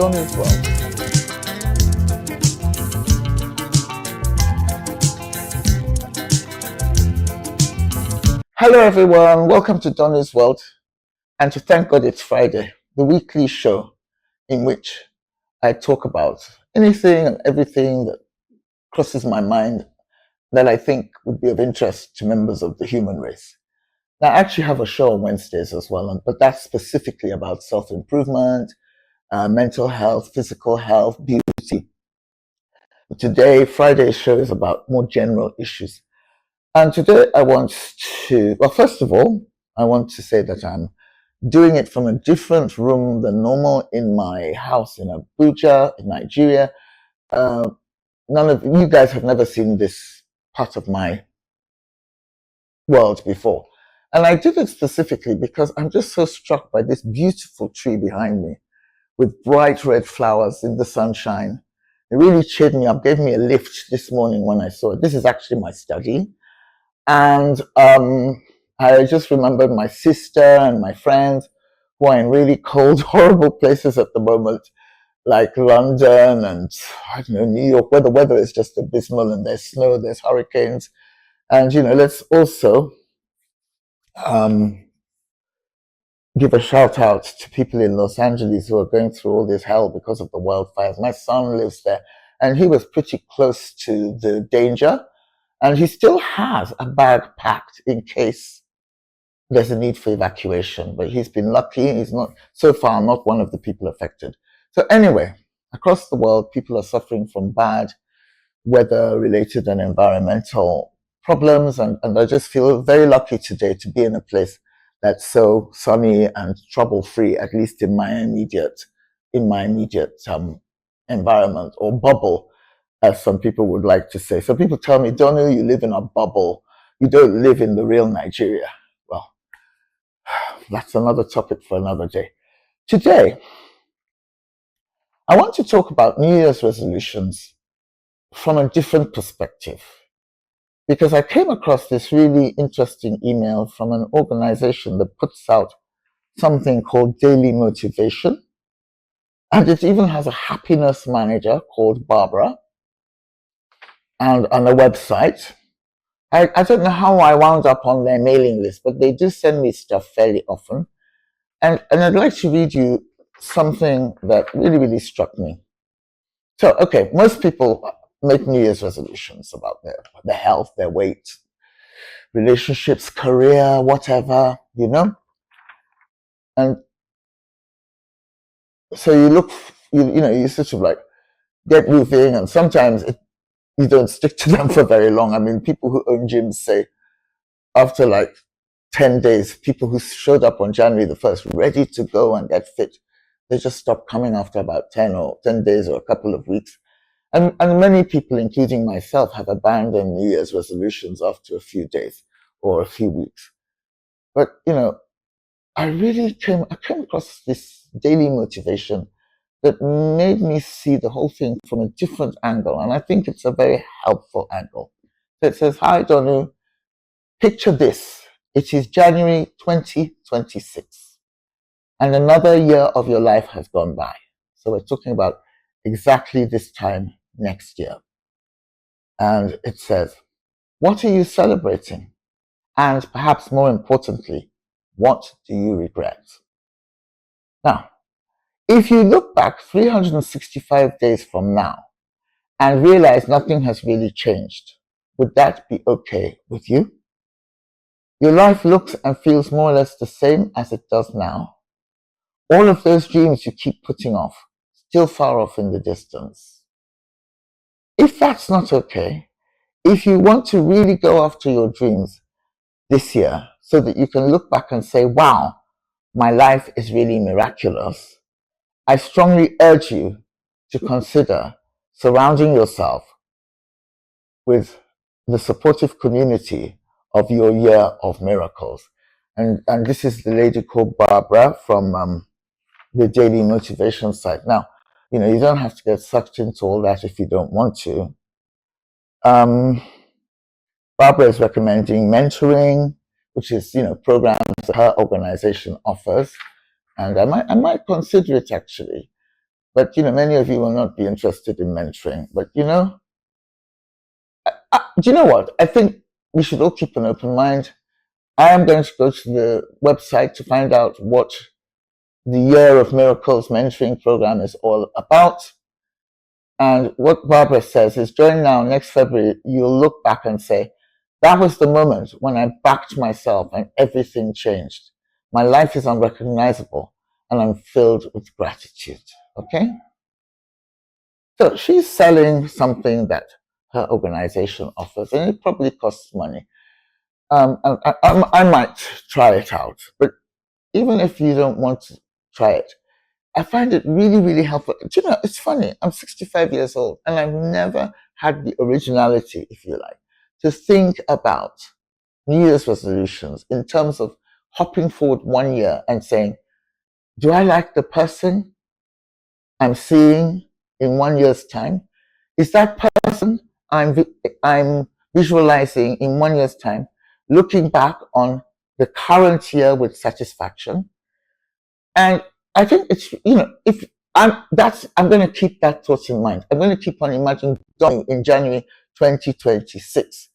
Donna's World. Hello everyone, welcome to Donna's World, and to thank God it's Friday, the weekly show in which I talk about anything and everything that crosses my mind that I think would be of interest to members of the human race. Now, I actually have a show on Wednesdays as well, but that's specifically about self-improvement, mental health, physical health, beauty. Today, Friday's show is about more general issues. And today I want to, well, first of all, I want to say that I'm doing it from a different room than normal in my house in Abuja, in Nigeria. None of you guys have never seen this part of my world before. And I did it specifically because I'm just so struck by this beautiful tree behind me with bright red flowers in the sunshine. It really cheered me up, gave me a lift this morning when I saw it. This is actually my study. And I just remembered my sister and my friends who are in really cold, horrible places at the moment, like London and, I don't know, New York, where the weather is just abysmal and there's snow, there's hurricanes. And, let's also give a shout out to people in Los Angeles who are going through all this hell because of the wildfires. My son lives there, and he was pretty close to the danger, and he still has a bag packed in case there's a need for evacuation. But he's been lucky. He's not, so far, not one of the people affected. So anyway, across the world, people are suffering from bad weather-related and environmental problems, and I just feel very lucky today to be in a place that's so sunny and trouble-free, at least in my immediate environment, or bubble, as some people would like to say. So people tell me, Donna, you live in a bubble. You don't live in the real Nigeria. Well, that's another topic for another day. Today, I want to talk about New Year's resolutions from a different perspective, because I came across this really interesting email from an organization that puts out something called Daily Motivation. And it even has a happiness manager called Barbara and a website. I don't know how I wound up on their mailing list, but they do send me stuff fairly often. And I'd like to read you something that really, really struck me. So, okay, most people make New Year's resolutions about their health, their weight, relationships, career, whatever, And so you sort of like get moving, and sometimes you don't stick to them for very long. I mean, people who own gyms say after like 10 days, people who showed up on January the 1st ready to go and get fit, they just stop coming after about 10 days or a couple of weeks. And many people, including myself, have abandoned New Year's resolutions after a few days or a few weeks. But, I came across this Daily Motivation that made me see the whole thing from a different angle. And I think it's a very helpful angle. So it says, hi, Donu, picture this. It is January 2026. And another year of your life has gone by. So we're talking about exactly this time next year. And it says, what are you celebrating? And perhaps more importantly, what do you regret? Now, if you look back 365 days from now and realize nothing has really changed, would that be okay with you? Your life looks and feels more or less the same as it does now. All of those dreams you keep putting off, still far off in the distance. If that's not okay, if you want to really go after your dreams this year so that you can look back and say, wow, my life is really miraculous, I strongly urge you to consider surrounding yourself with the supportive community of your year of miracles. And this is the lady called Barbara from the Daily Motivation site. Now, you don't have to get sucked into all that if you don't want to. Barbara is recommending mentoring, which is, programs that her organization offers. And I might consider it actually. But, many of you will not be interested in mentoring. But, do you know what? I think we should all keep an open mind. I am going to go to the website to find out what the Year of Miracles mentoring program is all about. And what Barbara says is, join now, next February, you'll look back and say, that was the moment when I backed myself and everything changed. My life is unrecognizable and I'm filled with gratitude. Okay? So she's selling something that her organization offers, and it probably costs money. I might try it out, but even if you don't want to try it, I find it really, really helpful. Do you know, it's funny, I'm 65 years old and I've never had the originality, if you like, to think about New Year's resolutions in terms of hopping forward 1 year and saying, do I like the person I'm seeing in 1 year's time? Is that person I'm visualizing in 1 year's time looking back on the current year with satisfaction? And I think it's, if I'm going to keep that thought in mind. I'm going to keep on imagining Dawn in January 2026.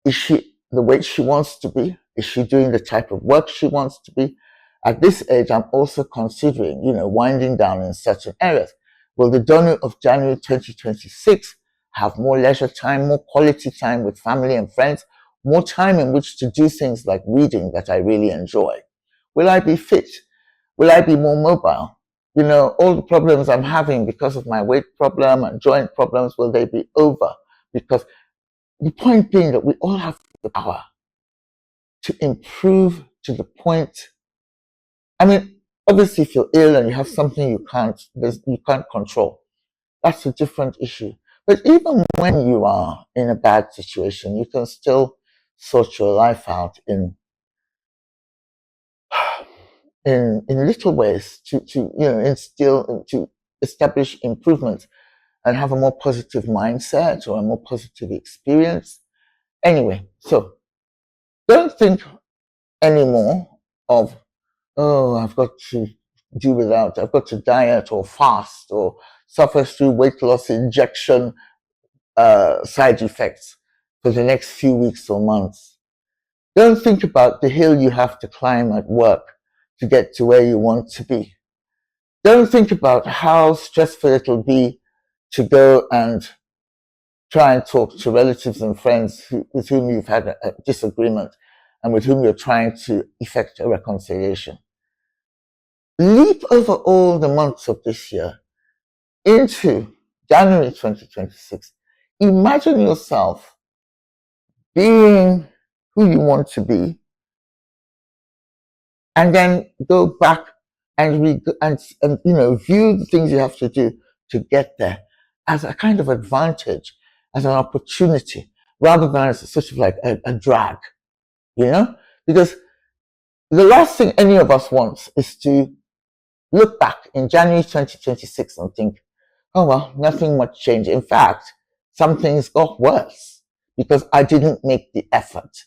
Is she the way she wants to be? Is she doing the type of work she wants to be? At this age, I'm also considering, winding down in certain areas. Will the Dawn of January 2026 have more leisure time, more quality time with family and friends, more time in which to do things like reading that I really enjoy? Will I be fit? Will I be more mobile? All the problems I'm having because of my weight problem and joint problems, will they be over? Because the point being that we all have the power to improve to the point. I mean, obviously, if you're ill and you have something you can't control, that's a different issue. But even when you are in a bad situation, you can still sort your life out in little ways to instill, to establish improvement and have a more positive mindset or a more positive experience. Anyway, so don't think anymore of, oh, I've got to do without, I've got to diet or fast or suffer through weight loss injection side effects for the next few weeks or months. Don't think about the hill you have to climb at work to get to where you want to be. Don't think about how stressful it'll be to go and try and talk to relatives and friends with whom you've had a disagreement and with whom you're trying to effect a reconciliation. Leap over all the months of this year into January 2026. Imagine yourself being who you want to be, and then go back and view the things you have to do to get there as a kind of advantage, as an opportunity, rather than as sort of like a drag, because the last thing any of us wants is to look back in January 2026 and think, oh, well, nothing much changed. In fact, some things got worse because I didn't make the effort.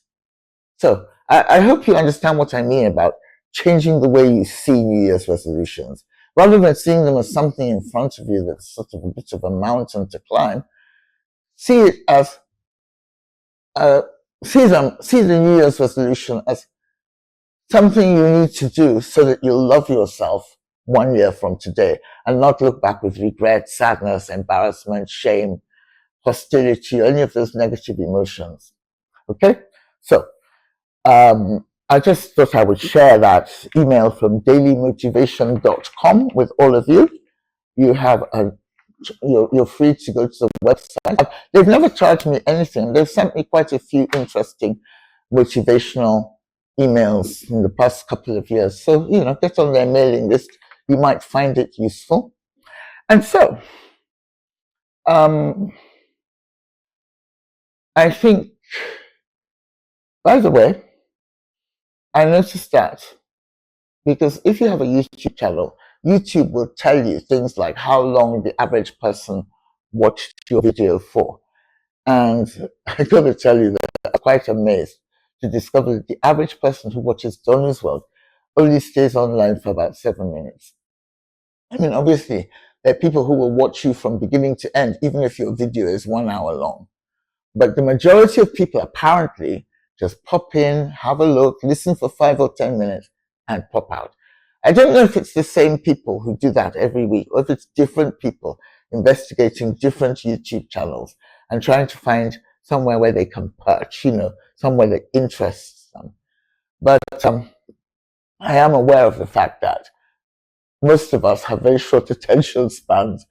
So I hope you understand what I mean about changing the way you see New Year's resolutions. Rather than seeing them as something in front of you that's sort of a bit of a mountain to climb, see it as, see the New Year's resolution as something you need to do so that you'll love yourself 1 year from today and not look back with regret, sadness, embarrassment, shame, hostility, or any of those negative emotions. Okay? So, I just thought I would share that email from dailymotivation.com with all of you. You have you're free to go to the website. They've never charged me anything. They've sent me quite a few interesting motivational emails in the past couple of years. So, get on their mailing list. You might find it useful. And so, I think, by the way, I noticed that because if you have a YouTube channel, YouTube will tell you things like how long the average person watched your video for. And I got to tell you that I'm quite amazed to discover that the average person who watches Donna's World only stays online for about 7 minutes. I mean, obviously, There are people who will watch you from beginning to end, even if your video is 1 hour long. But the majority of people apparently just pop in, have a look, listen for 5 or 10 minutes, and pop out. I don't know if it's the same people who do that every week, or if it's different people investigating different YouTube channels and trying to find somewhere where they can perch, somewhere that interests them. But I am aware of the fact that most of us have very short attention spans,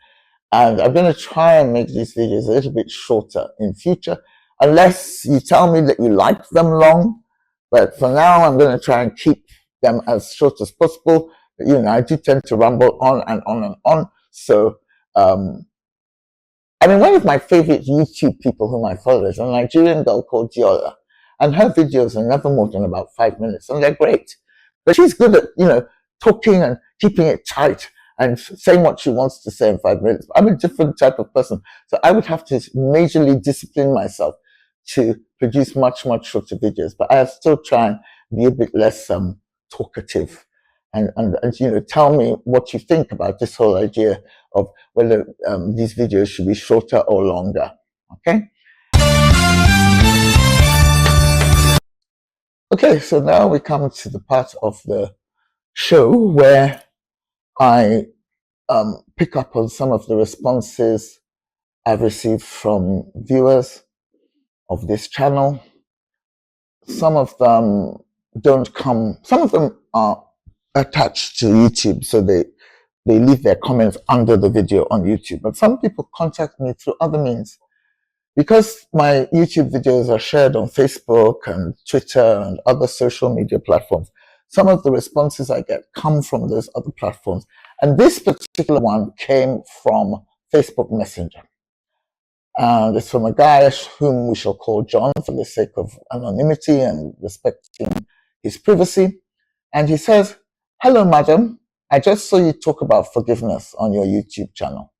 and I'm going to try and make these videos a little bit shorter in future, unless you tell me that you like them long. But for now, I'm going to try and keep them as short as possible. I do tend to ramble on and on and on. So, one of my favorite YouTube people whom I follow is a Nigerian girl called Diola. And her videos are never more than about 5 minutes, and they're great. But she's good at, talking and keeping it tight and saying what she wants to say in 5 minutes. I'm a different type of person. So I would have to majorly discipline myself to produce much, much shorter videos. But I still try and be a bit less talkative. And tell me what you think about this whole idea of whether these videos should be shorter or longer. Okay? Okay, so now we come to the part of the show where I pick up on some of the responses I've received from viewers of this channel. Some of them some of them are attached to YouTube, so they leave their comments under the video on YouTube. But some people contact me through other means. Because my YouTube videos are shared on Facebook and Twitter and other social media platforms, some of the responses I get come from those other platforms. And this particular one came from Facebook Messenger. And it's from a guy whom we shall call John for the sake of anonymity and respecting his privacy. And he says, "Hello, madam. I just saw you talk about forgiveness on your YouTube channel.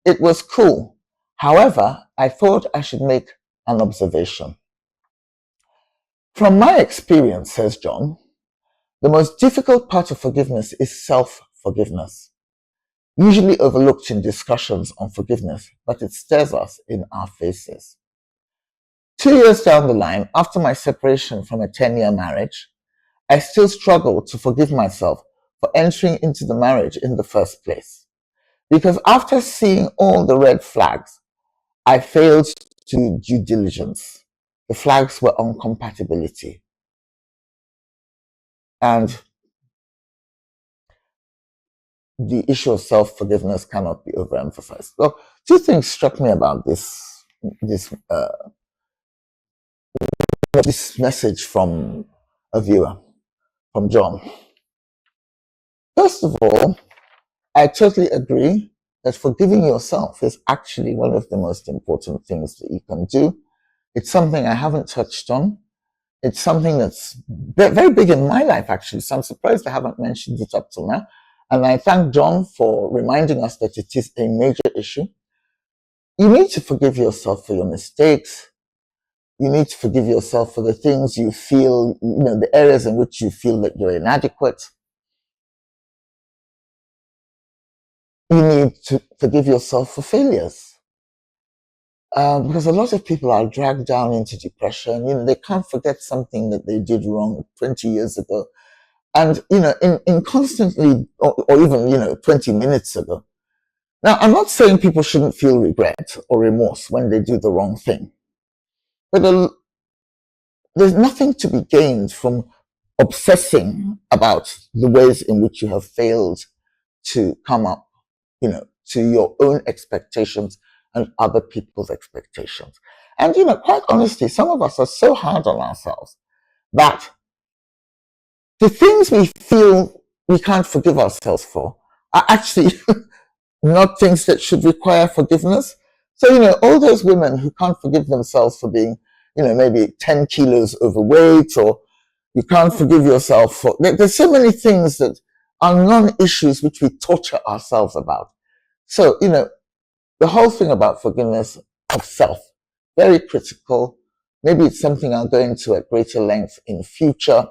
It was cool. However, I thought I should make an observation. From my experience," says John, "the most difficult part of forgiveness is self-forgiveness, usually overlooked in discussions on forgiveness, but it stares us in our faces. 2 years down the line, after my separation from a 10-year marriage, I still struggle to forgive myself for entering into the marriage in the first place. Because after seeing all the red flags, I failed to do due diligence. The flags were incompatibility. And the issue of self-forgiveness cannot be overemphasized." Well, two things struck me about this message from a viewer, from John. First of all, I totally agree that forgiving yourself is actually one of the most important things that you can do. It's something I haven't touched on. It's something that's very big in my life, actually. So I'm surprised I haven't mentioned it up till now. And I thank John for reminding us that it is a major issue. You need to forgive yourself for your mistakes. You need to forgive yourself for the things you feel, the areas in which you feel that you're inadequate. You need to forgive yourself for failures. Because a lot of people are dragged down into depression. They can't forget something that they did wrong 20 years ago. And, in constantly, or even, 20 minutes ago. Now, I'm not saying people shouldn't feel regret or remorse when they do the wrong thing. But there's nothing to be gained from obsessing about the ways in which you have failed to come up, to your own expectations and other people's expectations. And, quite honestly, some of us are so hard on ourselves that the things we feel we can't forgive ourselves for are actually not things that should require forgiveness. So, all those women who can't forgive themselves for being, maybe 10 kilos overweight, or you can't forgive yourself for, there's so many things that are non-issues which we torture ourselves about. So, the whole thing about forgiveness of self, very critical. Maybe it's something I'll go into at greater length in future.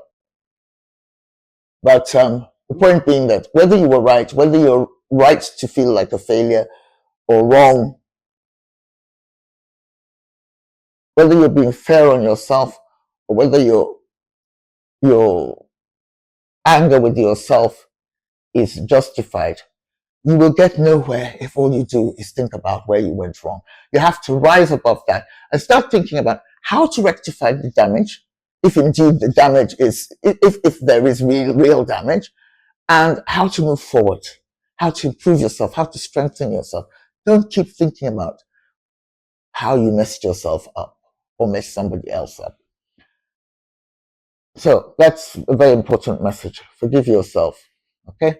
But the point being that whether you were right, whether you're right to feel like a failure or wrong. Whether you're being fair on yourself or whether your anger with yourself is justified, you will get nowhere if all you do is think about where you went wrong. You have to rise above that and start thinking about how to rectify the damage, if indeed the damage is, if there is real damage, and how to move forward, how to improve yourself, how to strengthen yourself. Don't keep thinking about how you messed yourself up or messed somebody else up. So that's a very important message. Forgive yourself. Okay?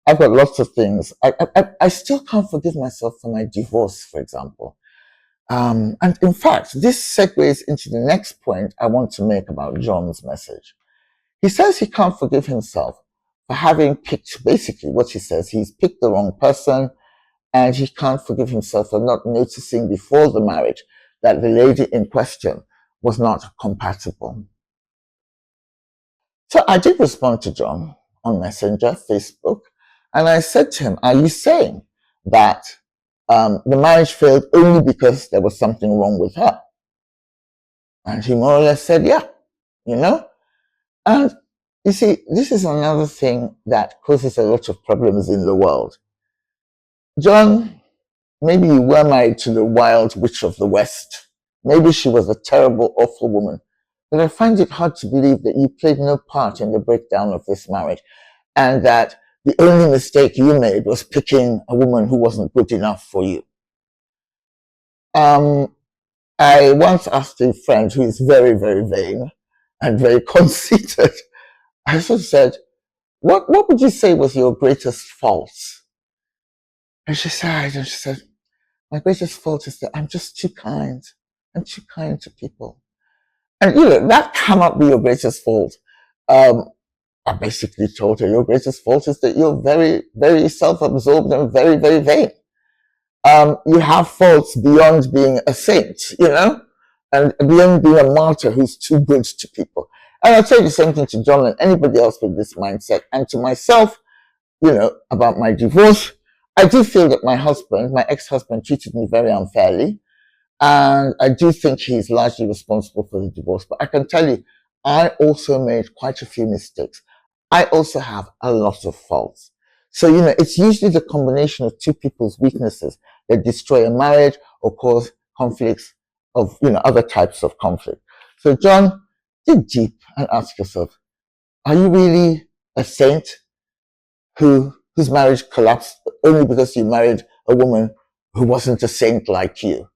I've got lots of things. I still can't forgive myself for my divorce, for example. And in fact, this segues into the next point I want to make about John's message. He says he can't forgive himself for having picked, basically what he says, he's picked the wrong person, and he can't forgive himself for not noticing before the marriage that the lady in question was not compatible. So I did respond to John on Messenger, Facebook, and I said to him, are you saying that the marriage failed only because there was something wrong with her? And he more or less said, yeah, you know? And you see, this is another thing that causes a lot of problems in the world. John, maybe you were married to the wild witch of the West. Maybe she was a terrible, awful woman. But I find it hard to believe that you played no part in the breakdown of this marriage, and that the only mistake you made was picking a woman who wasn't good enough for you. I once asked a friend who is very, very vain and very conceited, I just said, what would you say was your greatest fault? And she said, my greatest fault is that I'm just too kind. I'm too kind to people. And that cannot be your greatest fault. I basically told her, your greatest fault is that you're very, very self-absorbed and very, very vain. You have faults beyond being a saint, and beyond being a martyr who's too good to people. And I'll tell you the same thing to John and anybody else with this mindset. And to myself, about my divorce, I do feel that my ex-husband, treated me very unfairly. And I do think he's largely responsible for the divorce. But I can tell you, I also made quite a few mistakes. I also have a lot of faults. So, it's usually the combination of two people's weaknesses that destroy a marriage or cause conflicts of, other types of conflict. So, John, dig deep and ask yourself, are you really a saint whose marriage collapsed only because you married a woman who wasn't a saint like you?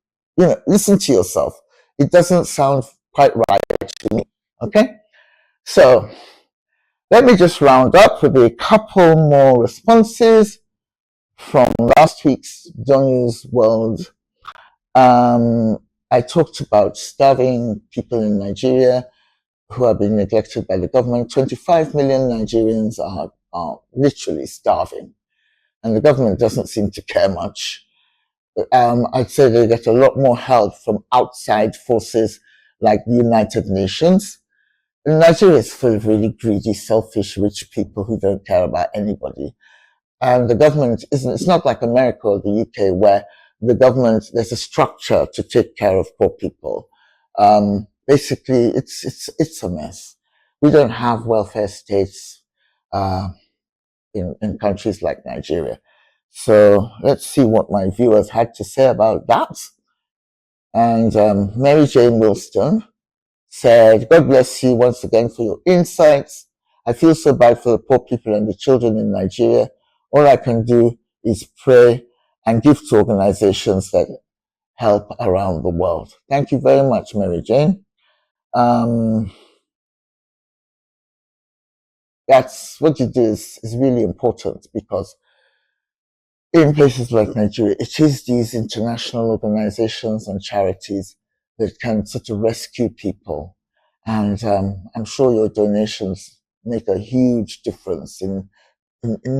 Listen to yourself. It doesn't sound quite right to me. Okay? So, let me just round up with a couple more responses from last week's sWorld. I talked about starving people in Nigeria who are being neglected by the government. 25 million Nigerians are literally starving, and the government doesn't seem to care much. I'd say they get a lot more help from outside forces like the United Nations. Nigeria is full of really greedy, selfish, rich people who don't care about anybody. And the government it's not like America or the UK where the government, there's a structure to take care of poor people. Basically, it's a mess. We don't have welfare states in countries like Nigeria. So let's see what my viewers had to say about that. And Mary Jane Wilston said, God bless you once again for your insights. I feel so bad for the poor people and the children in Nigeria. All I can do is pray and give to organizations that help around the world. Thank you very much, Mary Jane. That's what you do is really important, because in places like Nigeria, it is these international organizations and charities that can sort of rescue people. And I'm sure your donations make a huge difference in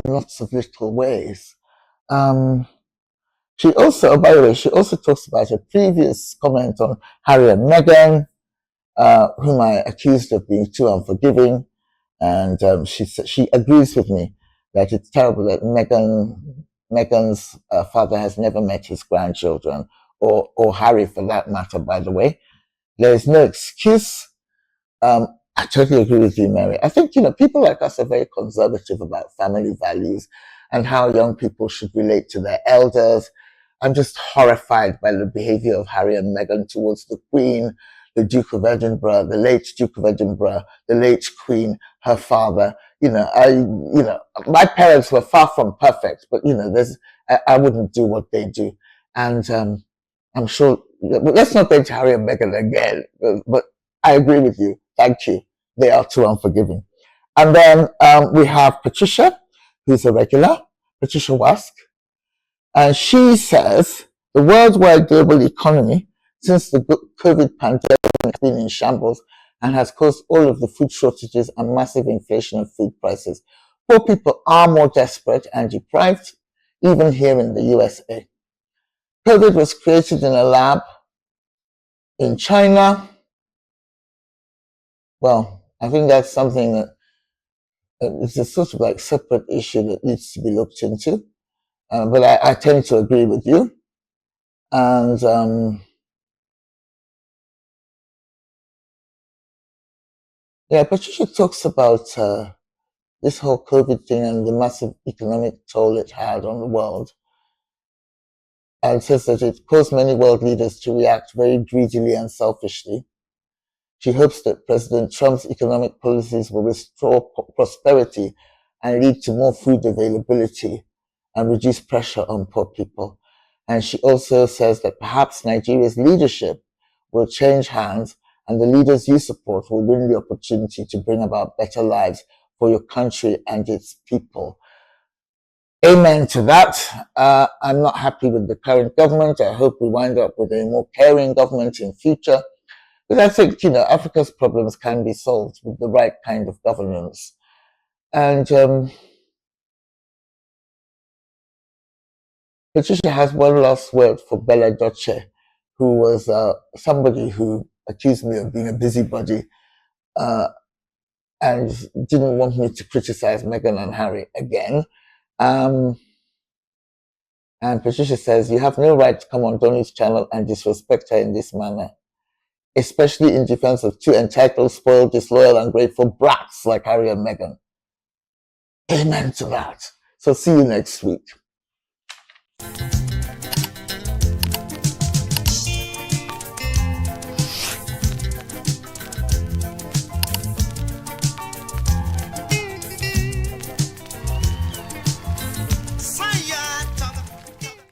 lots of little ways. She also, by the way, she also talks about a previous comment on Harry and Meghan, whom I accused of being too unforgiving. And she agrees with me that it's terrible that Meghan Meghan's father has never met his grandchildren, or Harry for that matter, by the way. There is no excuse. I totally agree with you, Mary. I think, people like us are very conservative about family values and how young people should relate to their elders. I'm just horrified by the behavior of Harry and Meghan towards the Queen, the Duke of Edinburgh, the late Duke of Edinburgh, the late Queen, her father. My parents were far from perfect, but I wouldn't do what they do, and I'm sure. Let's not go to Harry and Meghan again, but I agree with you. Thank you. They are too unforgiving. And then we have Patricia, who's a regular, Patricia Wask. And she says the worldwide global economy since the COVID pandemic has been in shambles and has caused all of the food shortages and massive inflation of food prices. Poor people are more desperate and deprived, even here in the USA. COVID was created in a lab in China. Well, I think that's something that it's a sort of like separate issue that needs to be looked into. But I tend to agree with you. And Patricia talks about this whole COVID thing and the massive economic toll it had on the world, and says that it caused many world leaders to react very greedily and selfishly. She hopes that President Trump's economic policies will restore prosperity and lead to more food availability and reduce pressure on poor people. And she also says that perhaps Nigeria's leadership will change hands and the leaders you support will win the opportunity to bring about better lives for your country and its people. Amen to that. I'm not happy with the current government. I hope we wind up with a more caring government in future. But I think, Africa's problems can be solved with the right kind of governance. And Patricia has one last word for Bella Doce, who was somebody who accused me of being a busybody and didn't want me to criticize Meghan and Harry again. And Patricia says, you have no right to come on Donny's channel and disrespect her in this manner, especially in defense of two entitled, spoiled, disloyal, and ungrateful brats like Harry and Meghan. Amen to that. So see you next week.